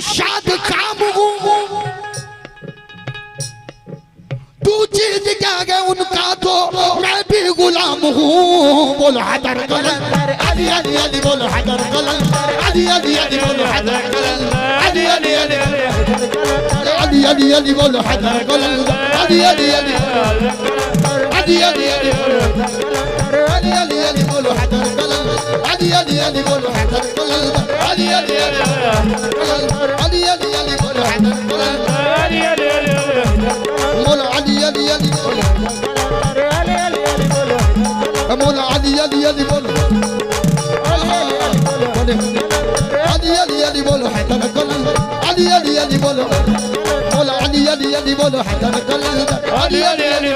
शाद काम हूँ तू चीज क्या है उनका तो मैं भी गुलाम हूँ बोलो हैदर कलंदर अली अली अली बोलो हैदर कलंदर अली अली अली बोलो हैदर कलंदर अली अली अली अली अली अली बोलो हैदर कलंदर अली अली अली अली अली अली अली अली अली बोलो हैदर कलंदर अली अली अली बोलो हैदर कलंदर अली अली अली अली अली अली बोलो हैदर कलंदर अली अली अली बोलो अली अली अली बोलो अली अली अली बोलो अली अली अली बोलो हैदर कलंदर अली अली अली बोलो बोलो अली अली अली बोलो हैदर कलंदर अली अली अली